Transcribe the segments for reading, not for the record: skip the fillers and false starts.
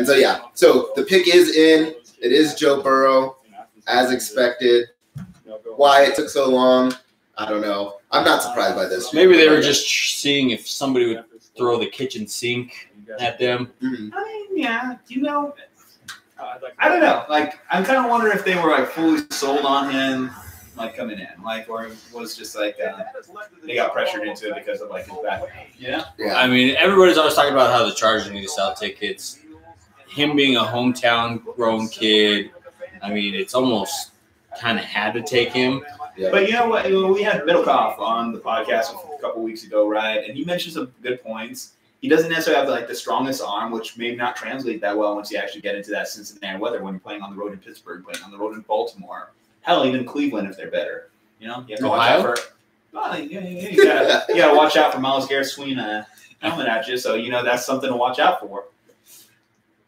And so, yeah. So the pick is in. It is Joe Burrow, as expected. Why it took so long, I don't know. I'm not surprised by this. Maybe they were just seeing if somebody would throw the kitchen sink at them. Mm-hmm. I mean, yeah. You know, I don't know. Like, I'm kind of wondering if they were like fully sold on him, like coming in, like, or it was just like they got pressured into it because of like his background. Yeah. I mean, everybody's always talking about how the Chargers need to sell tickets. Him being a hometown grown kid, I mean, it's almost kind of had to take him. Yeah. But you know what? We had Middlecoff on the podcast a couple weeks ago, right? And he mentioned some good points. He doesn't necessarily have like the strongest arm, which may not translate that well once you actually get into that Cincinnati weather when you're playing on the road in Pittsburgh, playing on the road in Baltimore. Hell, even Cleveland if they're better. You know, you have to watch out for. Well, you gotta watch out for Myles Garrett swinging a helmet at you. So you know that's something to watch out for.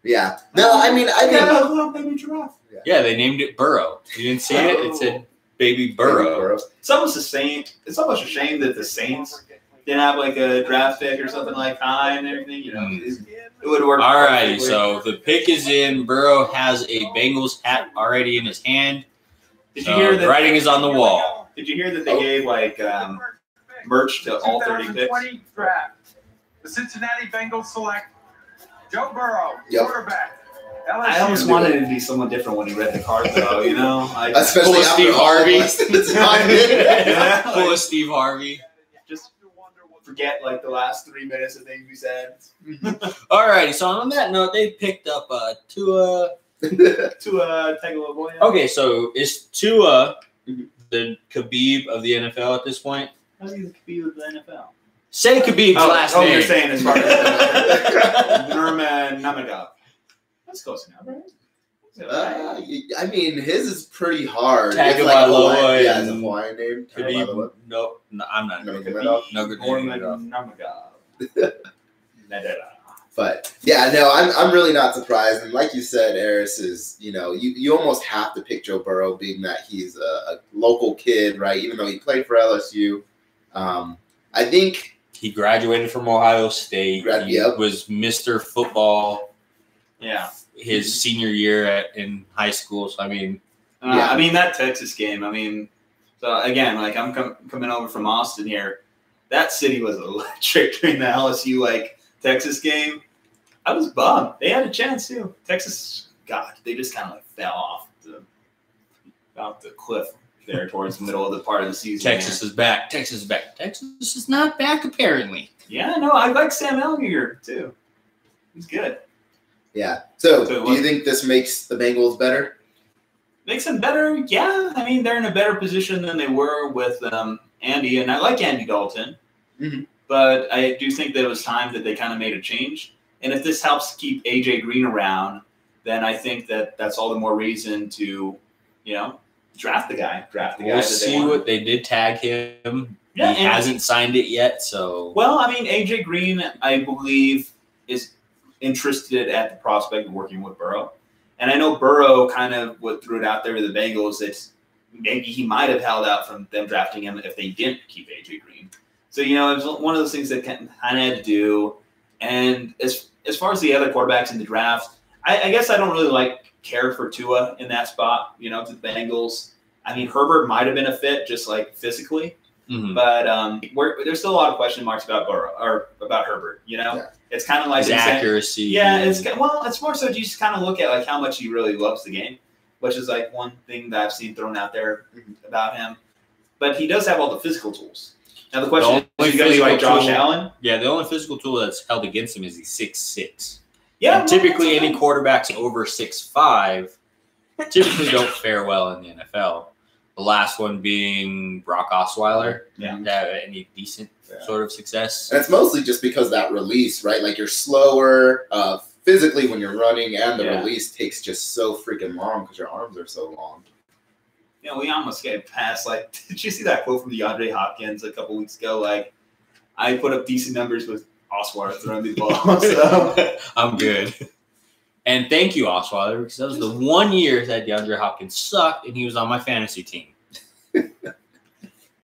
Yeah. No, I mean, I think. Baby giraffe. Yeah, they named it Burrow. You didn't see it? It said Baby Burrow. It's almost the same. It's almost a shame that the Saints didn't have like a draft pick or something like high and everything. You know, it would work. All right, so the pick is in. Burrow has a Bengals hat already in his hand. Did you hear that? Writing is on the wall. Did you hear that they gave like merch to all 30 picks? Draft. The Cincinnati Bengals select Joe Burrow, quarterback. LSU. I almost wanted it to be someone different when he read the card, though. You know, like, especially full of Steve Harvey. Full of Steve Harvey. Just forget like the last 3 minutes of things we said. All right. So on that note, they picked up Tua Tagovailoa. Okay, so is Tua the Khabib of the NFL at this point? How do you Khabib of the NFL? Say Khabib's last name. You're saying as far as Nurmagomedov. That's close enough, right? I mean, his is pretty hard. Tagovailoa. Yeah, it's a Hawaiian name. Khabib. No, I'm not. Nurmagomedov. But yeah, no, I'm really not surprised. And like you said, Aris is, you almost have to pick Joe Burrow, being that he's a local kid, right? Even though he played for LSU, I think he graduated from Ohio State. He was Mr. Football. Yeah. His senior year in high school. So I mean, I mean that Texas game. I mean, so again, like I'm coming over from Austin here. That city was electric during the LSU Texas game. I was bummed. They had a chance too. Texas, God, they just kind of fell off the cliff there towards the middle of the part of the season. Texas is back. Texas is back. Texas is not back apparently. Yeah, no, I like Sam Ellinger too. He's good. Yeah. So do you think this makes the Bengals better? Makes them better, yeah. I mean, they're in a better position than they were with Andy, and I like Andy Dalton. Mm-hmm. But I do think that it was time that they kind of made a change. And if this helps keep A.J. Green around, then I think that that's all the more reason to, draft the guy. We'll see what they did tag him. Yeah, he hasn't signed it yet, so. Well, I mean, A.J. Green, I believe, is interested at the prospect of working with Burrow. And I know Burrow kind of threw it out there to the Bengals that maybe he might have held out from them drafting him if they didn't keep A.J. Green. So, it was one of those things that kind of had to do. And as far as the other quarterbacks in the draft, I guess I don't really care for Tua in that spot, to the Bengals. I mean, Herbert might have been a fit just physically. Mm-hmm. But there's still a lot of question marks about Burrow or about Herbert, Yeah. It's kind of like his accuracy. Yeah, it's more so you just kind of look at how much he really loves the game, which is one thing that I've seen thrown out there about him. But he does have all the physical tools. Now the question is he going to be like Josh Allen? Yeah, the only physical tool that's held against him is he's 6'6". Yeah, and typically any quarterbacks over 6'5" typically don't fare well in the NFL. The last one being Brock Osweiler. Yeah. Any decent sort of success. And it's mostly just because that release, right? You're slower physically when you're running, and the release takes just so freaking long because your arms are so long. We almost get past, did you see that quote from DeAndre Hopkins a couple weeks ago? I put up decent numbers with Osweiler throwing the ball. So. I'm good. And thank you, Osweiler, because that was the one year that DeAndre Hopkins sucked, and he was on my fantasy team.